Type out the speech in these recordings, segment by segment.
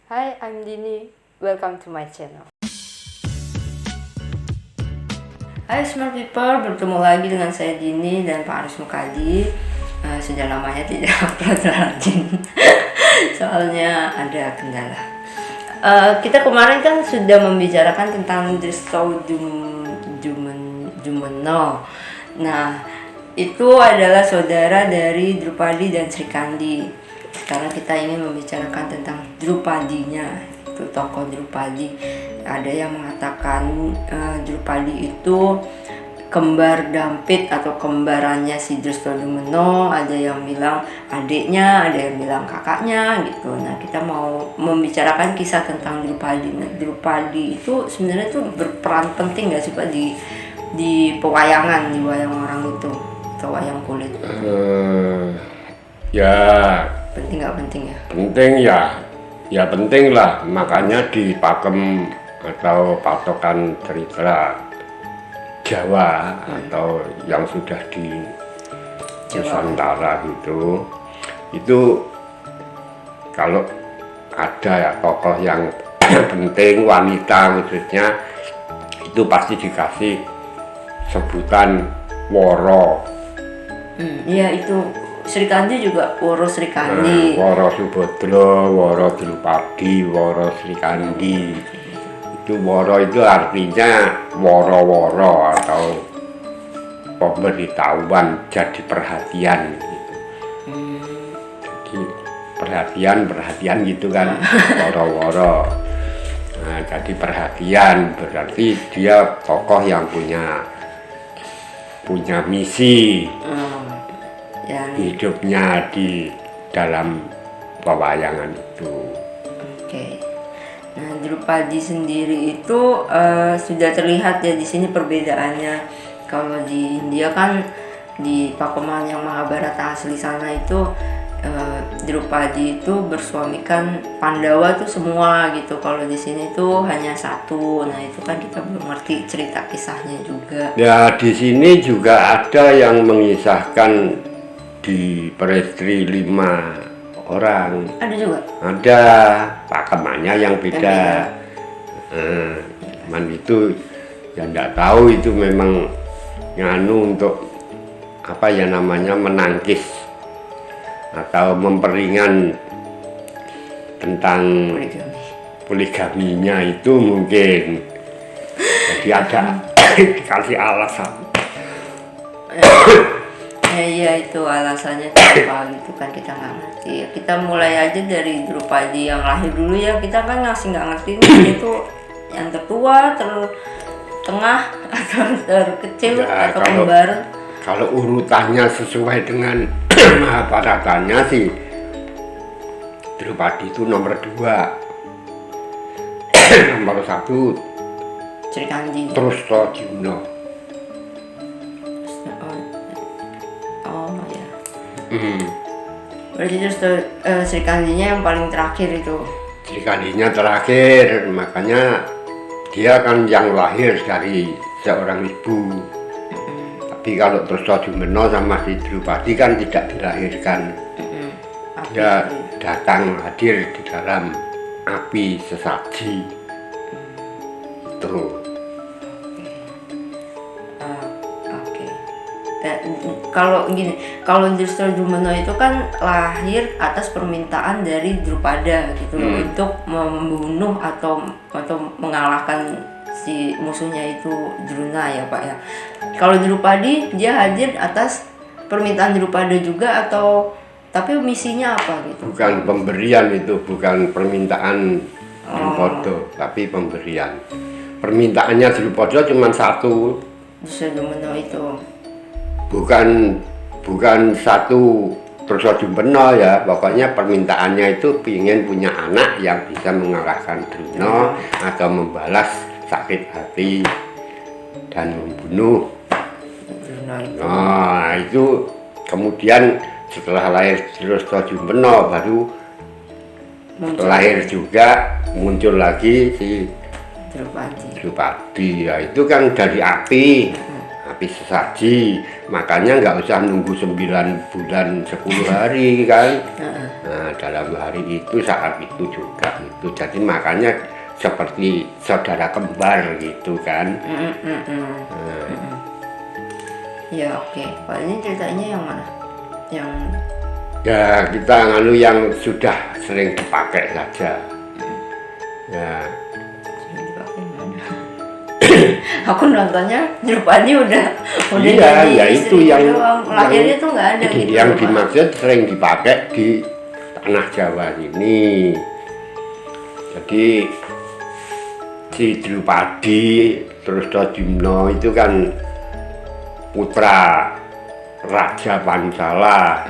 Hi, I'm Dini. Welcome to my channel. Hai smart people, bertemu lagi dengan saya Dini dan Pak Aris Mukadi. Sudah lamanya tidak upload rajin soalnya ada kendala. Kita kemarin kan sudah membicarakan tentang Drestodumeno. Nah, itu adalah saudara dari Drupadi dan Srikandi. Sekarang kita ingin membicarakan tentang Drupadinya, itu tokoh Drupadi. Ada yang mengatakan Drupadi itu kembar Dampit atau kembarannya si Drestodumeno, ada yang bilang adiknya, ada yang bilang kakaknya gitu. Nah, kita mau membicarakan kisah tentang Drupadi. Nah, Drupadi itu sebenarnya tuh berperan penting gak sih Pak di pewayangan, di wayang orang itu atau wayang kulit? Ya Penting nggak penting ya? penting ya penting lah, makanya di pakem atau patokan cerita Jawa atau yang sudah di Nusantara gitu, itu kalau ada ya tokoh yang penting, wanita khususnya, itu pasti dikasih sebutan Woro. Iya itu Srikandi juga Woro Srikandi. Woro Subodro, Woro Drupadi, Woro Srikandi. Itu Woro itu artinya woro-woro atau pemberitahuan, jadi perhatian gitu. Jadi perhatian gitu kan, woro-woro. Nah, jadi perhatian berarti dia tokoh yang punya misi. Hidupnya di dalam pewayangan itu. Oke. Nah, Drupadi sendiri itu sudah terlihat ya di sini perbedaannya. Kalau di India kan di pakeman yang Mahabharata asli sana itu Drupadi itu bersuamikan Pandawa tuh semua gitu. Kalau di sini tuh hanya satu. Nah, itu kan kita belum ngerti cerita kisahnya juga. Ya, di sini juga ada yang mengisahkan di Peristri 5 orang. Ada juga? Ada, pakemannya yang beda. Cuman itu ya enggak tahu itu memang nganu untuk apa ya namanya, menangkis atau memperingan tentang poligaminya itu mungkin. Jadi ada dikasih alasan. Iya itu alasannya apa gitu kan kita nggak ngerti. Kita mulai aja dari Drupadi yang lahir dulu ya. Kita kan masih nggak ngerti nih itu yang tertua, tertengah atau terkecil Ya, atau kembar. Kalau urutannya sesuai dengan Mahabharatanya sih, Drupadi itu nomor 2. Nomor 1 Srikandi. Drestodumeno. Oh ya. Berarti terus Srikandinya yang paling terakhir itu. Srikandinya terakhir, makanya dia kan yang lahir dari seorang ibu. Tapi kalau Drestodumeno sama si Drupadi kan tidak dilahirkan. Dia datang hadir di dalam api sesaji. Itu. Oke. Kalau gini, kalau Drestodumeno itu kan lahir atas permintaan dari Drupada gitu loh, untuk membunuh atau mengalahkan si musuhnya itu Druna ya Pak ya. Kalau Drupadi dia hadir atas permintaan Drupada juga atau tapi misinya apa gitu? Bukan pemberian itu, bukan permintaan Drupada, tapi pemberian. Permintaannya Drupada cuma satu. Drestodumeno itu. Bukan satu Drestodumeno ya, pokoknya permintaannya itu ingin punya anak yang bisa mengalahkan Druna atau membalas sakit hati dan membunuh. Nah itu kemudian setelah lahir Drestodumeno baru lahir juga muncul lagi si Drupadi ya, itu kan dari api tapi sesaji, makanya nggak usah nunggu 9 bulan 10 hari kan. Nah, dalam hari itu saat itu juga itu, jadi makanya seperti saudara kembar gitu kan. Ya oke. Kalau ini ceritanya yang mana? Yang Ya kita nganu yang sudah sering dipakai saja. Ya. dipakai mana? Aku nontonnya Drupadi udah Iya, jadi ya itu istri yang doang. Lahirnya tuh nggak ada gitu. yang Pak. dimaksud sering dipakai di tanah Jawa ini. Jadi si Drupadi terus Dojimno itu kan putra Raja Pancala,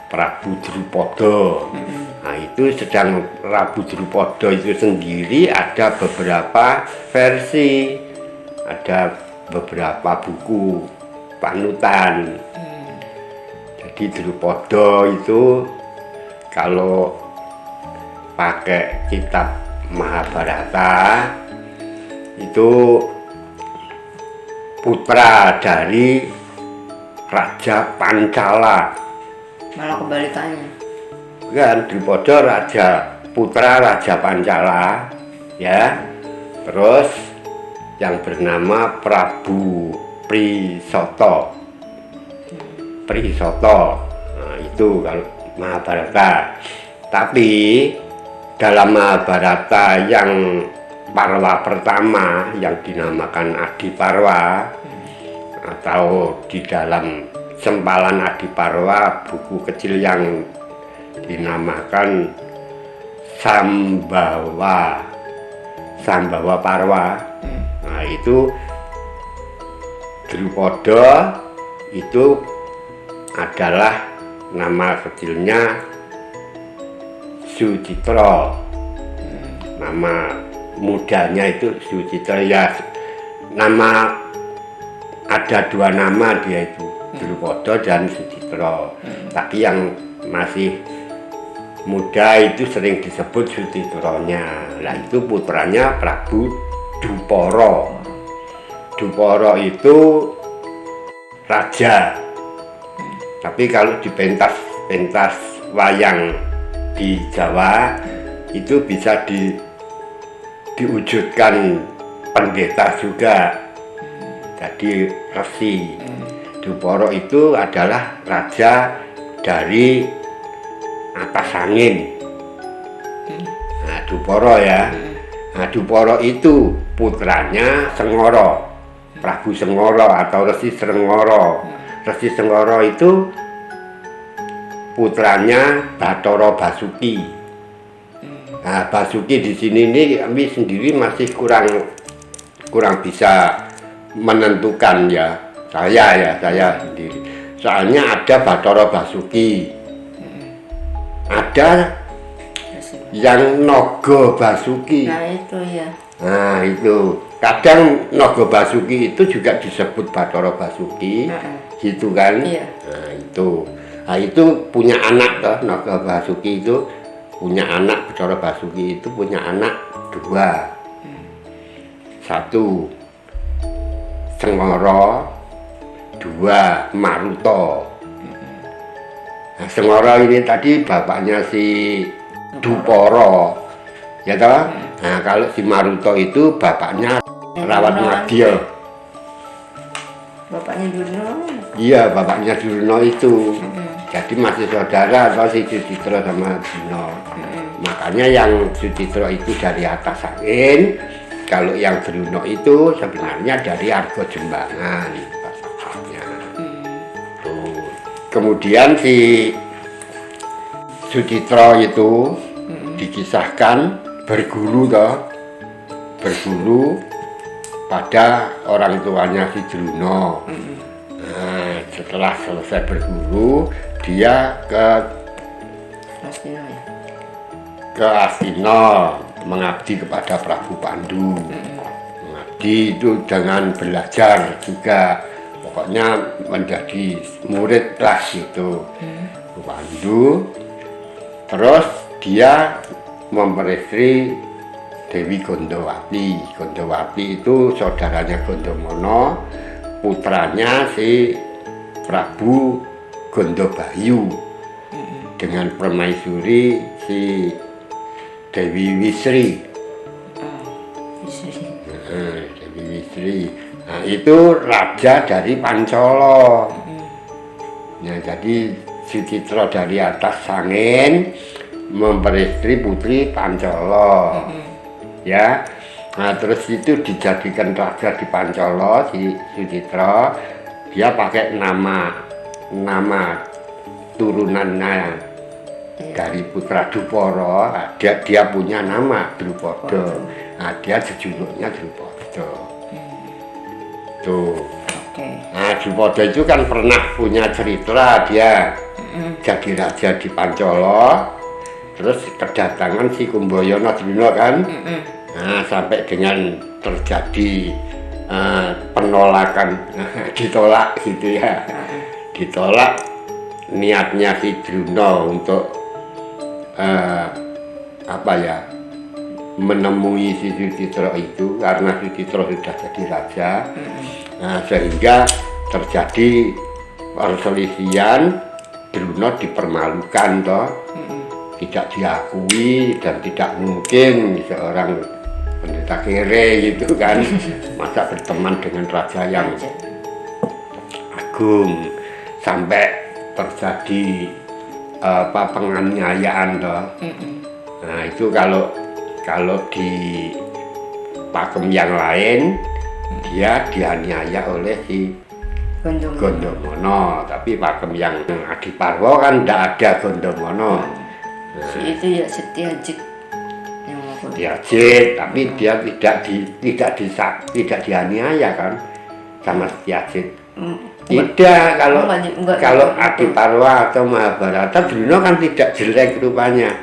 Prabu Drupada. Nah itu sedang Prabu Drupada itu sendiri ada beberapa versi, ada beberapa buku panutan. Jadi Drupada itu kalau pakai kitab Mahabharata itu putra dari Raja Pancala. Malah kebalikannya. Kan Drupada putra Raja Pancala ya. Terus yang bernama Prabu Prisoto. Nah, itu kalau Mahabharata. Tapi dalam Mahabharata yang Parwa pertama yang dinamakan Adi Parwa, atau di dalam sempalan Adi Parwa buku kecil yang dinamakan Sambawa Parwa. Nah itu Drupada itu adalah nama kecilnya Sucitra, nama mudanya itu Sucitra. Ya nama, ada 2 nama dia itu, Drupada dan Sucitra. Tapi yang masih muda itu sering disebut Sucitranya. Nah itu putranya Prabu Dupara. Dupara itu raja. Tapi kalau di pentas wayang di Jawa itu bisa diwujudkan pendeta juga, jadi resi. Dupara itu adalah raja dari atas angin. Nah, Dupara ya. Nah, Dupara itu putranya Sengara, Prabu Sengara atau Resi Sengara. Resi Sengara itu putranya Bathara Basuki. Nah, Basuki di sini ini kami sendiri masih kurang bisa menentukan ya. Saya sendiri. Soalnya ada Bathara Basuki. Ada yang Naga Basuki. Nah itu ya. Nah itu kadang Naga Basuki itu juga disebut Bathara Basuki, gitu kan? Iya. Nah itu punya anak toh, Naga Basuki itu punya anak, Bathara Basuki itu punya anak 2. 1 Sengara, 2 Maruta. Nah, Sengara ini tadi bapaknya si Dupara, ya toh. Nah kalau si Maruta itu bapaknya Rawatmadya. Bapaknya Durna. Iya, bapaknya Durna itu. Jadi masih saudara atau si Sucitra sama Durna. Makanya yang Sucitra itu dari atas angin, kalau yang Durna itu sebenarnya dari Arga Jembangan. Kemudian si Sucitra itu dikisahkan berguru pada orang tuanya si Druna. Nah, setelah selesai berguru, dia ke Astina mengabdi kepada Prabu Pandu. Mengabdi itu dengan belajar juga, pokoknya menjadi murid lah gitu. Pandu. Terus dia memperistri Dewi Gondowati. Gondowati itu saudaranya Gondomono. putranya si Prabu Gondobayu dengan permaisuri si Dewi Wisri. Dewi Wisri. Nah, itu raja dari Pancolo. Nah, jadi Sucitra dari atas angin memperistri putri Pancolo. Ya. Nah, terus itu dijadikan raja di Pancolo si Sucitra. Dia pakai nama turunannya dari putra Drupara. Dia punya nama Drupada. Nah, dia jejuluknya Drupada. Tuh. Nah, Drupada itu kan pernah punya cerita, dia jadi raja di Pancolo, terus kedatangan si Kumbayana Drona kan. Nah, sampai dengan terjadi penolakan, ditolak gitu ya, ditolak niatnya si Drona untuk menemui si Sucitra itu, karena Sucitra sudah jadi raja. Nah, sehingga terjadi perselisihan, Drona dipermalukan toh, tidak diakui dan tidak mungkin seorang pendeta kere gitu kan masa berteman dengan raja yang agung, sampai terjadi penganiayaan toh. Nah, itu kalau di pakem yang lain dia dianiaya oleh si Gondomono, tapi pakem yang Adiparwa kan tidak ada Gondomono. Si itu ya Setyajit yang Setyajit, tapi dia tidak dianiaya kan sama Setyajit. Tidak, kalau Adiparwa atau Mahabharata Drona kan tidak jelek rupanya.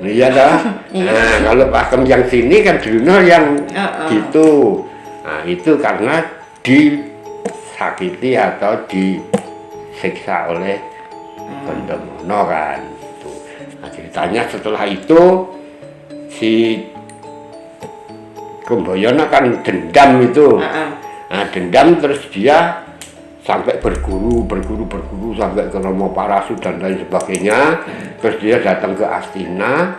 Iya dah. Nah, kalau pakem yang sini kan Drona yang gitu. Nah, itu karena disakiti atau disiksa oleh Gondomono kan. Nah, ceritanya setelah itu si Kumbayana kan dendam itu. Nah, dendam terus dia sampai berguru sampai ke Romo Parasu dan lain sebagainya. Terus dia datang ke Astina,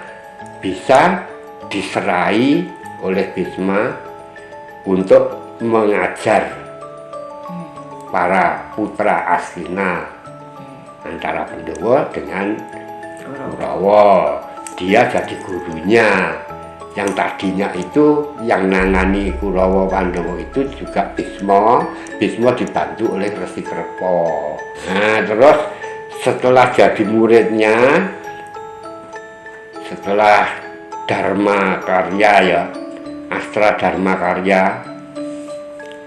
bisa diserai oleh Bisma untuk mengajar para putra Astina antara Pandhawa dengan Kurawa. Dia jadi gurunya. Yang tadinya itu yang nangani Kurawa Pandhawa itu juga Bisma dibantu oleh Resi Krepa. Nah, terus setelah jadi muridnya, setelah Dharma Karya ya, Astra Dharma Karya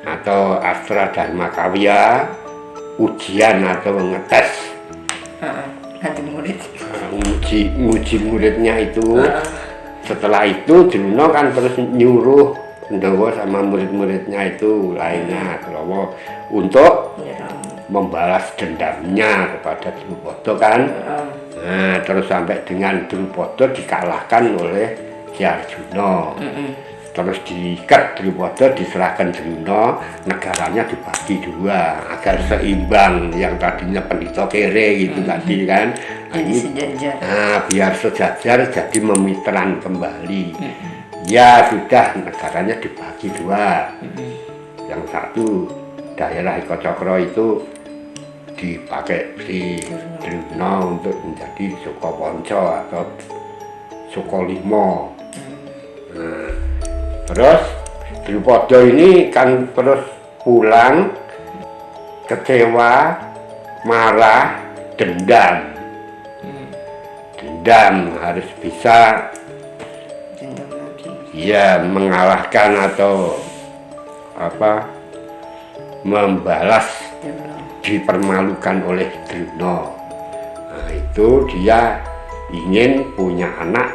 atau Astra Dharma Kawya, ujian atau ngetes ganti murid, uji muridnya itu. Setelah itu Drona kan terus nyuruh Pandhawa sama murid-muridnya itu lainnya Kurawa untuk membalas dendamnya kepada Drupada kan. Nah, terus sampai dengan Drupada dikalahkan oleh si Arjuna. Terus diikat Drupada, diserahkan Drona, negaranya dibagi dua agar seimbang, yang tadinya pendeta kere gitu tadi kan. Nah, ini biar sejajar jadi memitran kembali. Ya sudah, negaranya dibagi dua. Yang satu daerah Iko Cokro itu dipakai si Drona untuk menjadi Sukoponco atau Sukolimo. Nah, terus Drupada ini kan terus pulang kecewa, marah, dendam. Harus bisa ya mengalahkan atau membalas dipermalukan oleh Drona. Nah, itu dia ingin punya anak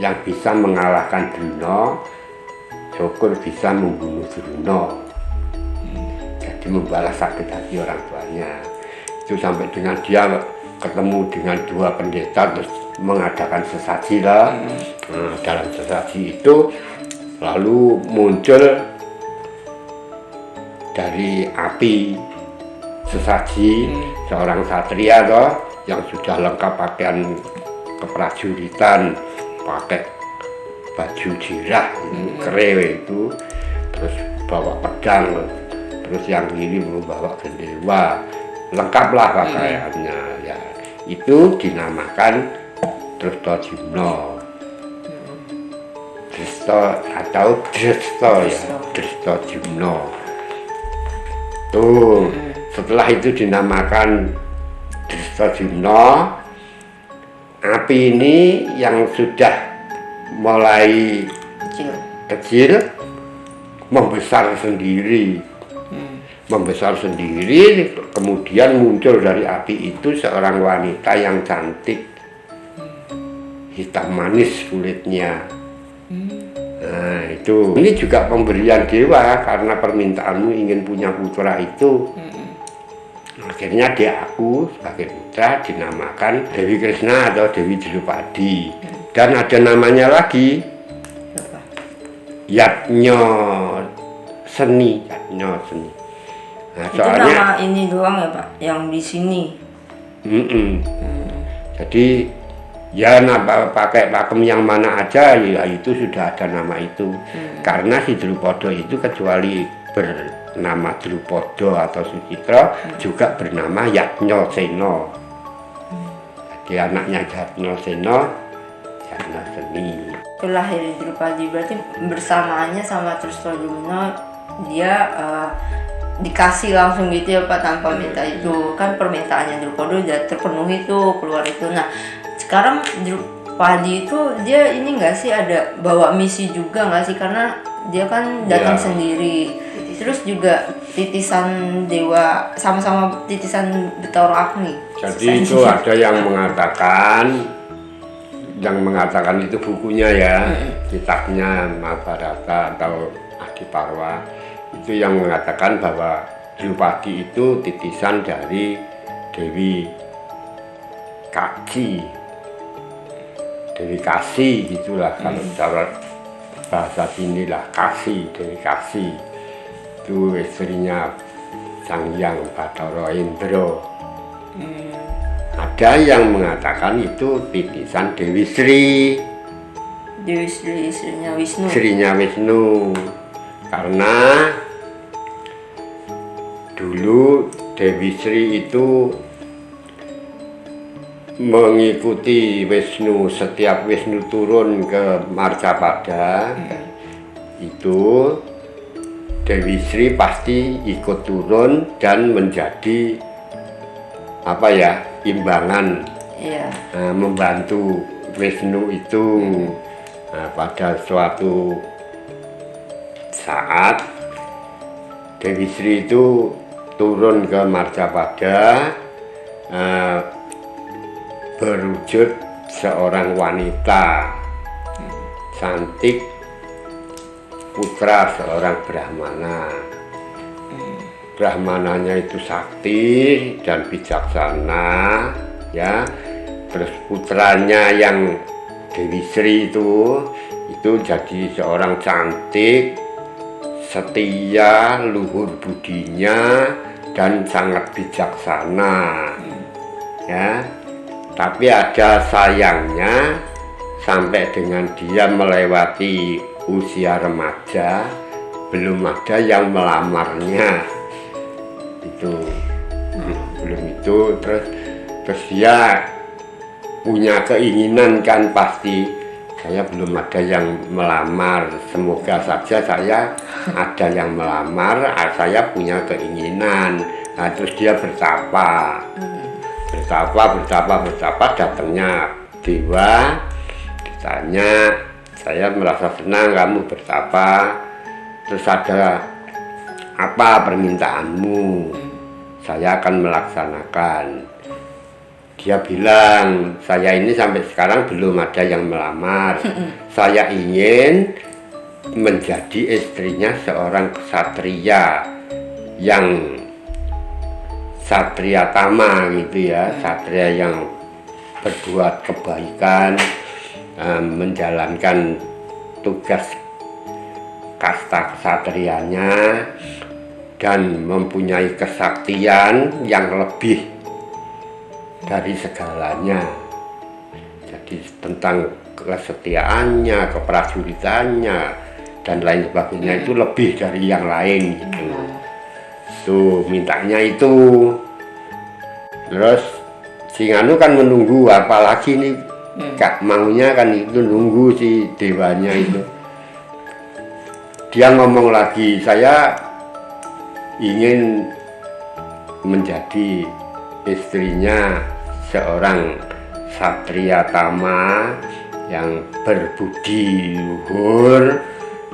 yang bisa mengalahkan Drona, syukur bisa membunuh Drona. Jadi membalas sakit hati orang tuanya. Itu sampai dengan dia ketemu dengan dua pendeta terus mengadakan sesaji lah. Nah, dalam sesaji itu lalu muncul dari api sesaji seorang satria toh yang sudah lengkap pakaian keprajuritan, pakai baju jirah kerewe itu, terus bawa pedang, terus yang kiri membawa gendewa, lengkaplah pakaiannya ya. Itu dinamakan Drustajumna. Dresta atau Dresta ya, Drustajumna. Tuh, setelah itu dinamakan Drustajumna. Api ini yang sudah mulai kecil membesar sendiri. Membesar sendiri, kemudian muncul dari api itu seorang wanita yang cantik, hitam manis kulitnya. Nah itu, ini juga pemberian dewa karena permintaanmu ingin punya putra itu. Akhirnya dia aku sebagai putra dinamakan Dewi Krishna atau Dewi Drupadi. Dan ada namanya lagi, Yatnya Seni. Nah, itu soalnya nama ini doang ya Pak, yang di sini. Jadi ya pakai pakem yang mana aja ya itu sudah ada nama itu. Karena si Drupada itu kecuali bernama Drupada atau Sucitra juga bernama Yatnya Sena. Jadi anaknya Yatnya Sena, Yatnya Seni. Itu lahir Drupadi, berarti bersamaannya sama Drustajumna dia dikasih langsung gitu ya Pak, tanpa minta itu. Kan permintaannya Drupada udah terpenuhi tuh, keluar itu. Nah sekarang Drupadi itu dia ini nggak sih ada bawa misi juga nggak sih, karena dia kan datang sendiri, terus juga titisan dewa sama-sama titisan Bathara Agni. Jadi itu ada yang mengatakan itu bukunya ya, kitabnya Mahabharata atau Adiparwa, itu yang mengatakan bahwa Drupadi itu titisan dari Dewi Kaci, Dewi Kasih gitulah kalau secara bahasa sini lah, Kasih, Dewi Kasih itu istrinya Sang Hyang Bathara Indra. Ada yang mengatakan itu titisan Dewi Sri. Dewi Sri istrinya Wisnu. Istrinya Wisnu. Karena dulu Dewi Sri itu mengikuti Wisnu, setiap Wisnu turun ke Marcapada itu Dewi Sri pasti ikut turun dan menjadi apa ya, imbangan, membantu Wisnu itu. Nah, pada suatu saat Dewi Sri itu turun ke Marcapada, berwujud seorang wanita cantik, putra seorang Brahmana. Brahmananya itu sakti dan bijaksana ya. Terus putranya yang Dewi Sri itu jadi seorang cantik, setia, luhur budinya dan sangat bijaksana ya. Tapi ada sayangnya, sampai dengan dia melewati usia remaja belum ada yang melamarnya itu. Belum itu, terus dia punya keinginan kan, pasti saya belum ada yang melamar, semoga saja saya ada yang melamar, saya punya keinginan. Nah, terus dia bertapa, datangnya dewa, ditanya, saya merasa senang kamu bertapa, terus ada apa permintaanmu, saya akan melaksanakan. Dia bilang, saya ini sampai sekarang belum ada yang melamar, saya ingin menjadi istrinya seorang ksatria yang satria tama gitu ya, satria yang berbuat kebaikan, menjalankan tugas kasta ksatrianya dan mempunyai kesaktian yang lebih dari segalanya. Jadi tentang kesetiaannya, keprajuritannya dan lain sebagainya itu lebih dari yang lain gitu. Tuh mintanya itu. Terus si Anu kan menunggu, apalagi nih Kak maunya kan itu nunggu si dewanya itu. Dia ngomong lagi, saya ingin menjadi istrinya seorang satria tama yang berbudi luhur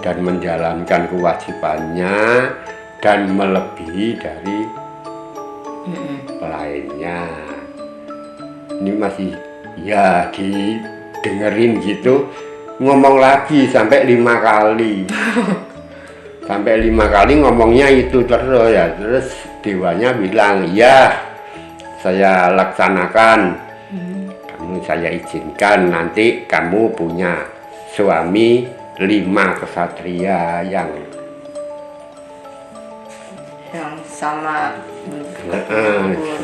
dan menjalankan kewajibannya dan melebihi dari lainnya. Ini masih ya didengerin gitu, ngomong lagi sampai 5 kali. Sampai 5 kali ngomongnya itu terus ya. Terus dewanya bilang, ya saya laksanakan, kamu saya izinkan nanti kamu punya suami 5 kesatria yang sama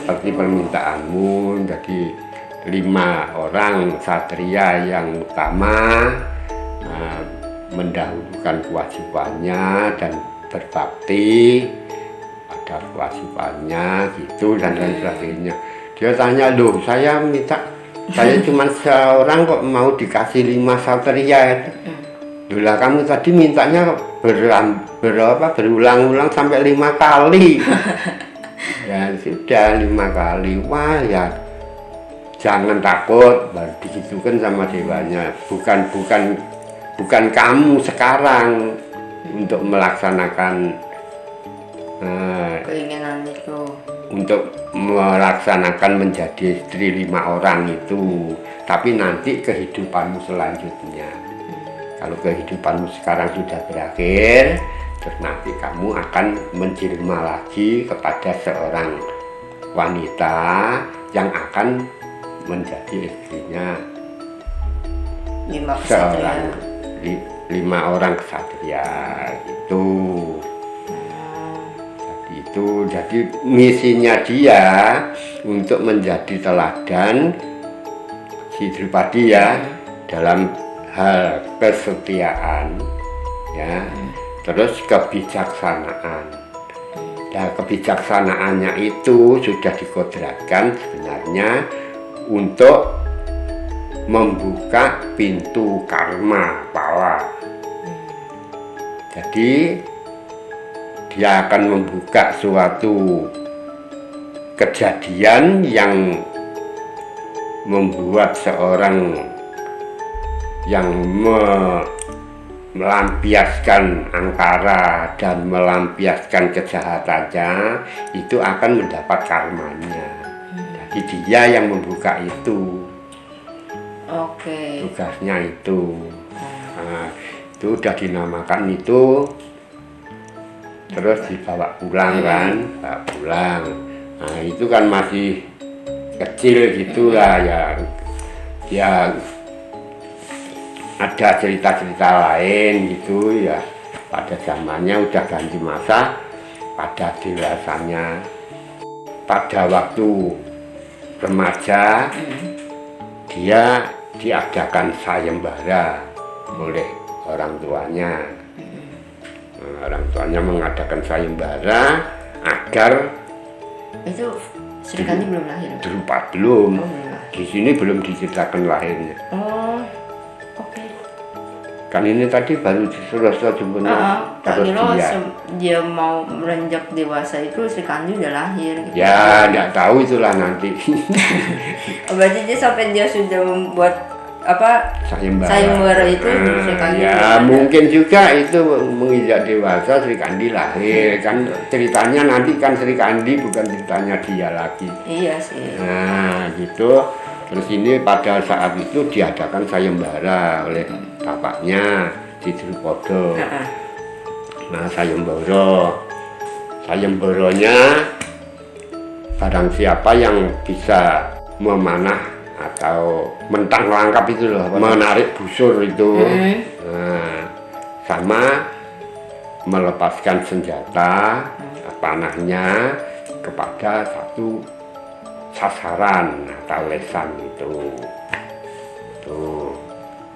seperti permintaanmu. Jadi 5 orang satria yang utama mendahulukan kewajibannya dan berbakti pada kewajibannya gitu dan lain sebagainya. Dia tanya, loh saya minta, saya cuma seorang kok mau dikasih 5 satria. Lah kamu tadi mintanya berulang-ulang sampai 5 kali. Ya sudah 5 kali. Wah ya jangan takut, baru digitukan sama dewanya. Bukan kamu sekarang untuk melaksanakan keinginan itu, untuk melaksanakan menjadi istri 5 orang itu, tapi nanti kehidupanmu selanjutnya. Kalau kehidupanmu sekarang sudah berakhir, terus nanti kamu akan menjelma lagi kepada seorang wanita yang akan menjadi istrinya 5 kesatria. 5 orang kesatria gitu. Jadi misinya dia untuk menjadi teladan si Drupadi ya, dalam hal kesetiaan ya, terus kebijaksanaan. Dan kebijaksanaannya itu sudah dikodratkan sebenarnya untuk membuka pintu karma pala. Jadi dia akan membuka suatu kejadian yang membuat seorang yang melampiaskan angkara dan melampiaskan kejahatannya itu akan mendapat karmanya. Jadi dia yang membuka itu. Oke. Tugasnya itu. Nah, itu udah dinamakan itu. Terus dibawa pulang kan, bawa pulang. Nah itu kan masih kecil gitulah ya. Ya ada cerita-cerita lain gitu ya. Pada zamannya udah ganti masa, pada dewasanya, pada waktu remaja dia diadakan sayembara oleh orang tuanya. Orang tuanya mengadakan sayembara agar itu Sri Kandi belum lahir. Drupadi belum. Oh, belum. Di sini belum diceritakan lahirnya. Oh, oke. Kan ini tadi baru selesai jumpa terus dia mau beranjak dewasa itu Sri Kandi udah lahir. Gitu. Ya, nggak tahu itulah nanti. Berarti dia sampai dia sudah membuat apa sayembara itu Sri Kandi ya mungkin juga itu menginjak dewasa Sri Kandi lahir kan, ceritanya nanti kan Sri Kandi bukan ceritanya dia lagi. Iya sih. Nah gitu. Terus ini pada saat itu diadakan sayembara oleh bapaknya si Drupada. Nah sayembaranya barang siapa yang bisa memanah atau mentang langkap itu loh, menarik busur itu, nah, sama melepaskan senjata panahnya kepada satu sasaran atau lesan itu. Tuh.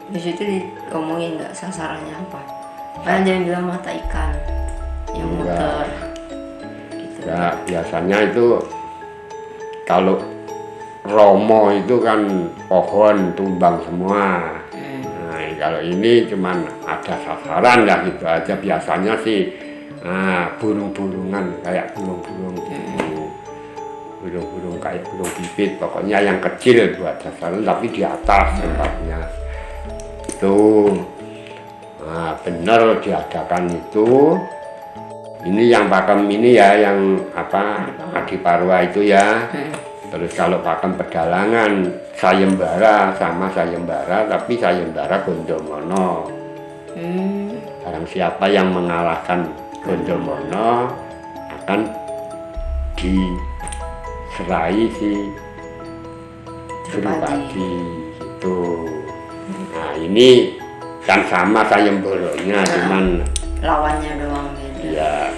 Di situ diomongin nggak sasarannya apa? Kan dia bilang mata ikan yang muter. Gitu. Ya, biasanya itu kalau romo itu kan pohon tumbang semua. Nah, kalau ini cuman ada sasaran ya gitu aja. Biasanya sih burung-burungan kayak burung-burung gitu. Burung-burung kayak burung pipit, pokoknya yang kecil buat sasaran tapi di atas tempatnya. Itu benar diadakan itu. Ini yang pakem ini ya, yang apa Adiparwa itu ya. Terus kalau pakem pedalangan sayembara sama sayembara, tapi sayembara Gondomono. Barang siapa yang mengalahkan Gondomono akan diserai si Drupadi gitu. Nah ini kan sama sayemboronya, cuman lawannya doang beda. Ya,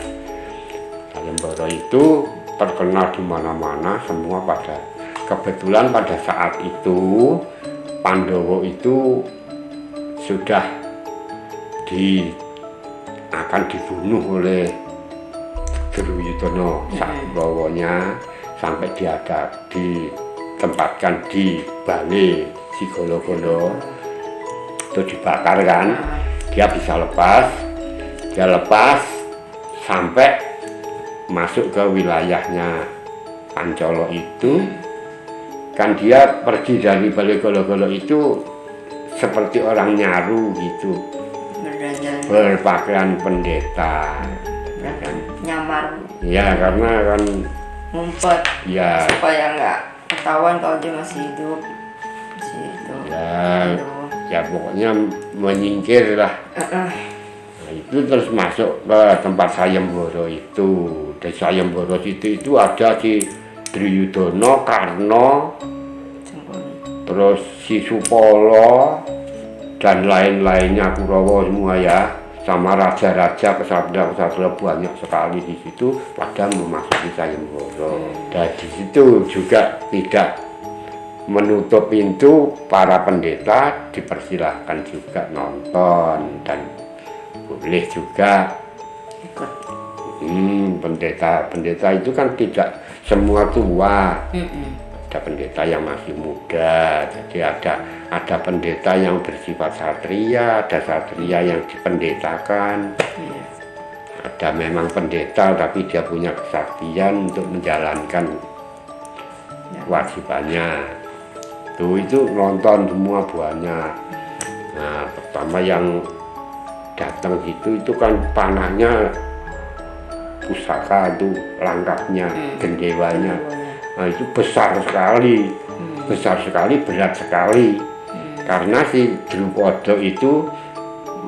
sayembara itu terkenal di mana-mana semua. Pada kebetulan pada saat itu Pandowo itu sudah akan dibunuh oleh Duryudana Sabawonya, sampai ditempatkan di Bale Sigala-gala itu dibakar kan. Dia bisa lepas sampai masuk ke wilayahnya Pancolo itu kan. Dia pergi dari Bale Sigala-gala itu seperti orang nyaru gitu, berpakaian pendeta, nyamar ya, karena kan ngumpet ya supaya nggak ketahuan kalau dia masih hidup di situ. Ya pokoknya menyingkir lah. Nah, itu terus masuk ke tempat sayembara itu. Di sayembara itu ada si Duryudana, Karna, terus si Supala dan lain-lainnya, Kurawa semua ya, sama raja-raja, kesatria-kesatria banyak sekali di situ pada memasuki sayembara. Dan di situ juga tidak menutup pintu, para pendeta dipersilahkan juga nonton dan boleh juga ikut. Pendeta itu kan tidak semua tua. Ada pendeta yang masih muda, jadi ada pendeta yang bersifat satria, ada satria yang dipendetakan. Ada memang pendeta tapi dia punya kesaktian untuk menjalankan kewajibannya. Itu nonton semua banyak. Nah, pertama yang datang itu kan panahnya pusaka itu, langkahnya, gendewanya. Nah, itu besar sekali, berat sekali. Karena si Drupada itu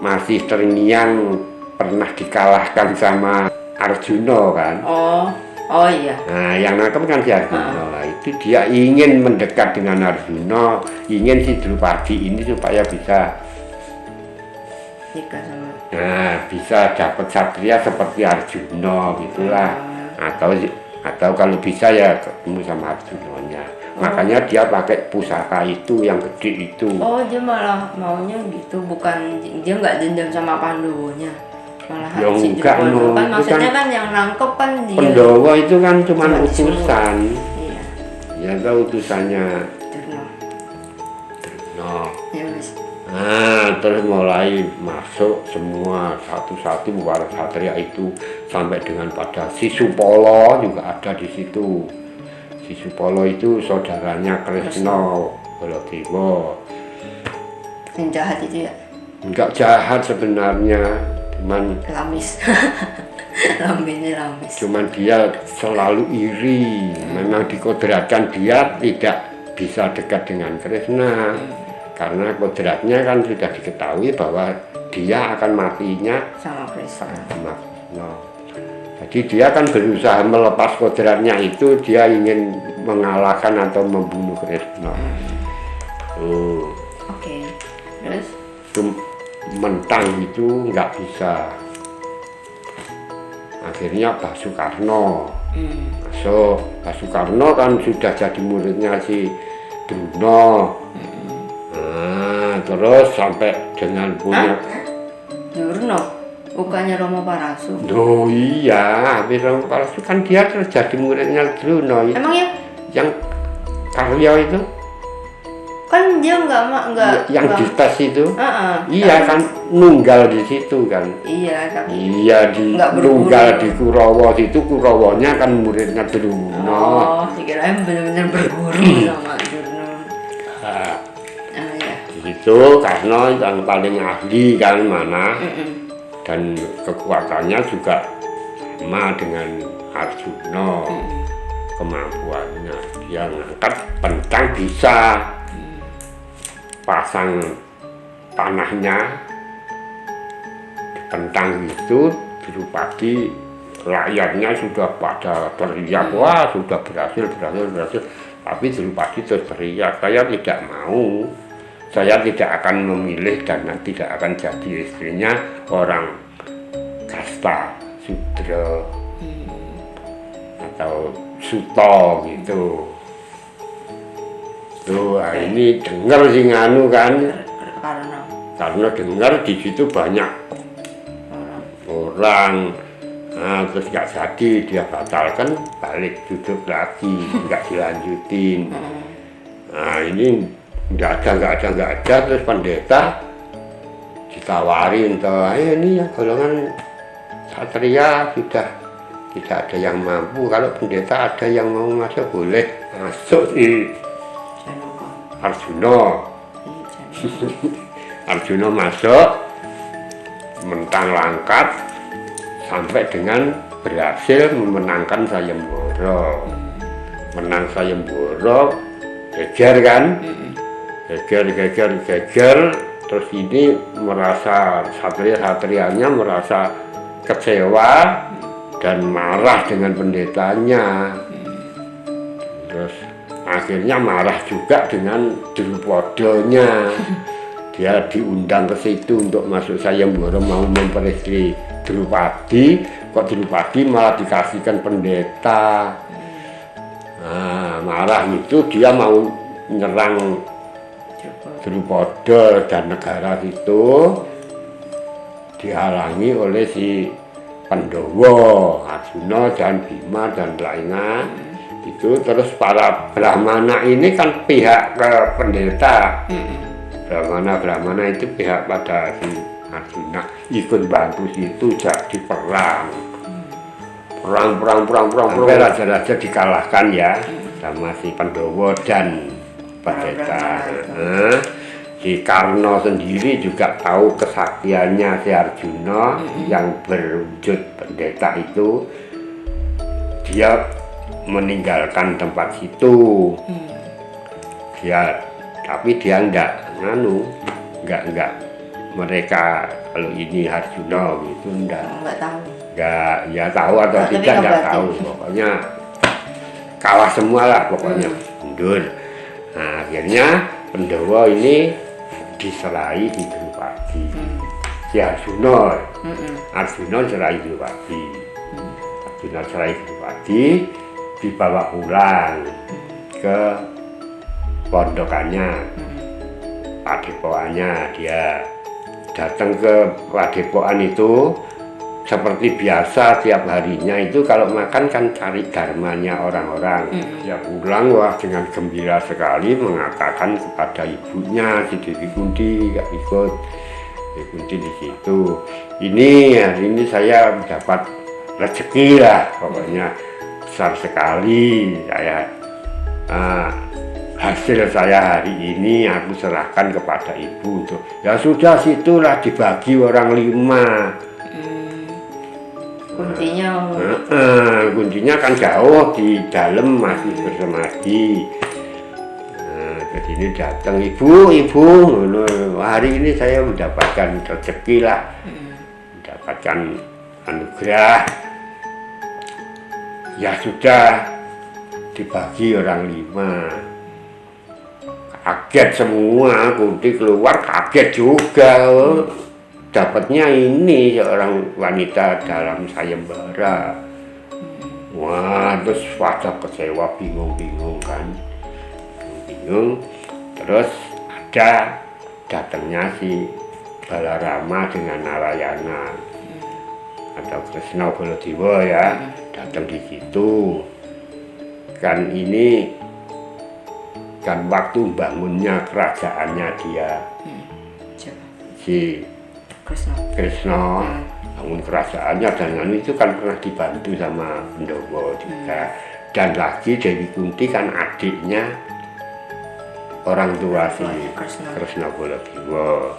masih terngiang pernah dikalahkan sama Arjuna kan. Oh iya. Nah, yang nangkep kan si Arjuna. Nah, itu dia ingin mendekat dengan Arjuna, ingin si Drupadi ini supaya bisa nikah sama. Nah, bisa dapat satria seperti Arjuna gitulah. Atau kalau bisa ya ketemu sama Arjunanya. Makanya dia pakai pusaka itu yang gede itu. Oh, dia malah maunya gitu, bukan dia nggak dendam sama Pandowonya. Malah Ya si enggak, Drupada kan maksudnya kan kan yang nangkep kan dia. Pandowo itu kan cuma utusan. Iya. Ya tahu utusannya. Ya wis. Nah, terus mulai masuk semua satu-satu para satria itu sampai dengan pada si Supala juga ada di situ. Si Supala itu saudaranya Kresna Baladewa. Yang jahat itu ya? Enggak jahat sebenarnya, cuman Lamis. Lambenya lamis. Cuman dia selalu iri. Memang dikodratkan dia tidak bisa dekat dengan Kresna. Karena kodratnya kan sudah diketahui bahwa dia akan matinya sama Kresna. Jadi dia kan berusaha melepas kodratnya itu, dia ingin mengalahkan atau membunuh Kresna. Oke. Terus? Mentang itu nggak bisa. akhirnya Pak Soekarno masuk. Pak Soekarno kan sudah jadi muridnya si Druno. Nah, terus sampai dengan punya Durno, bukannya Romo Parasu. oh iya, habis Romo Parasu kan dia terus jadi muridnya Druno. Emang ya? Yang Karyo itu Kan dia yang di tes itu. Iya tapi- kan nunggal di situ kan. Iya, tapi Iya di Nggak berburu. nunggal di Kurowo itu, Kurowonya kan muridnya Druno. oh, dikirain benar-benar berguru sama Durno. Nah, Ya. itu karena yang paling ahli kan mana, dan kekuatannya juga sama dengan Arjuna. Kemampuannya dia ngangkat pentang bisa pasang tanahnya pentang itu Drupadi rakyatnya sudah pada teriak, wah sudah berhasil, tapi Drupadi terus teriak, saya tidak mau, saya tidak akan memilih dan tidak akan jadi istrinya orang kasta Sudra atau Suto gitu. Tuh, ini dengar sih nganu kan, karena dengar di situ banyak orang. Nah, terus nggak jadi, dia batalkan, balik duduk lagi, nggak dilanjutin. Nah ini nggak ada, terus pendeta ditawarin, ayo ini ya golongan satria sudah tidak ada yang mampu, kalau pendeta ada yang mau masuk boleh masuk sih. Arjuna Arjuna masuk, mentang langkat sampai dengan berhasil memenangkan Sayembara. Menang Sayembara, geger kan, geger, terus ini merasa satria-satrianya merasa kecewa dan marah dengan pendetanya. Terus akhirnya marah juga dengan Drupadanya. Dia diundang ke situ untuk masuk Sayembara, mau memperistri Drupadi, kok Drupadi malah dikasihkan pendeta. Nah, marah itu dia mau nyerang Drupada dan negara itu, dihalangi oleh si Pandhawa, Arjuna dan Bima dan lainnya. Itu terus para Brahmana ini kan pihak ke pendeta. Brahmana itu pihak pada si Arjuna, ikut bantu situ jadi perang. Sampai raja-raja dikalahkan ya sama si Pandhawa dan pendeta. Si Karna sendiri juga tahu kesaktiannya si Arjuna yang berwujud pendeta itu. Dia meninggalkan tempat situ. Tapi dia enggak mereka kalau ini Arjuna gitu enggak tahu. Enggak, ya tahu atau tidak enggak tahu, pokoknya kalah semua lah pokoknya, mundur. Nah, akhirnya Pandhawa ini diserahi di Drupadi. Si Arjuna serahi Drupadi. Arjuna serahi Drupadi, dibawa pulang ke pondokannya, padepokannya. Dia datang ke padepokan itu seperti biasa tiap harinya itu, kalau makan kan cari dharmanya orang-orang. Dia pulang wah dengan gembira sekali mengatakan kepada ibunya si Dewi Kunti, gak ikut Dewi Kunti di situ. Ini hari ini saya dapat rezeki lah, pokoknya besar sekali saya. Hasil saya hari ini aku serahkan kepada ibu untuk, ya sudah situlah dibagi orang 5. Kuncinya kan jauh di dalam masih bersemadi. Jadi ini datang ibu, hari ini saya mendapatkan rezeki lah, mendapatkan anugerah. Ya sudah dibagi orang 5. Kaget semua, Kunti keluar kaget juga. dapatnya ini seorang wanita dalam sayembara. Wah, terus pada kecewa, bingung kan, bingung. Terus ada datangnya si Balarama dengan Narayana atau Kresna Baladewa ya, datang di situ. Kan ini kan waktu bangunnya kerajaannya dia, si Kresna bangun kerajaannya, dan itu kan pernah dibantu sama Pandawa juga. Dan lagi Dewi Kunti kan adiknya orang tua si Kresna Baladewa.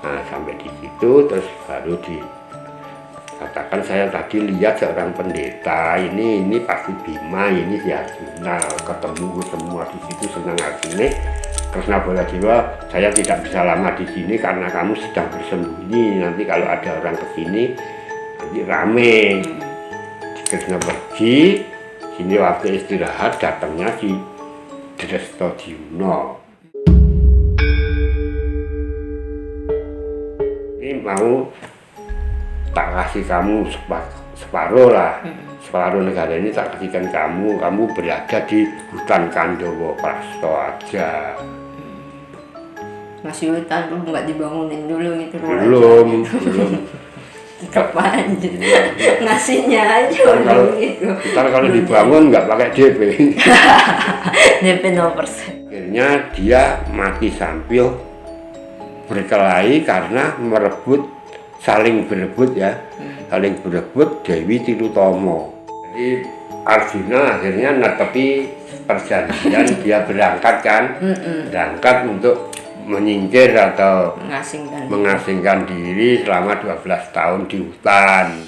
Nah, sampai di situ terus baru dikatakan, saya tadi lihat seorang pendeta, ini pasti Bima, ini si Arjuna, ketemu semua di situ, senang Arjuna. Kresna Baladewa, saya tidak bisa lama di sini karena kamu sedang bersembunyi. Nanti kalau ada orang ke sini, nanti rame. Kresna pergi, sini waktu istirahat datangnya si Drestadyumna. Ini mau tak kasih kamu separuh lah. Separuh negara ini tak kasihkan kamu berada di hutan Kandawa Prasto aja. Masih hutan dulu, nggak dibangunin dulu gitu. Belum. Tetap aja ngasihnya aja Kalau gitu. Ntar kalau dibangun nggak pakai DP. DP 0%. Akhirnya dia mati sambil berkelahi karena saling berebut Dewi Tilottama. Jadi Arjuna akhirnya netepi perjanjian, dia berangkat kan, berangkat untuk menyingkir atau mengasingkan diri selama 12 tahun di hutan.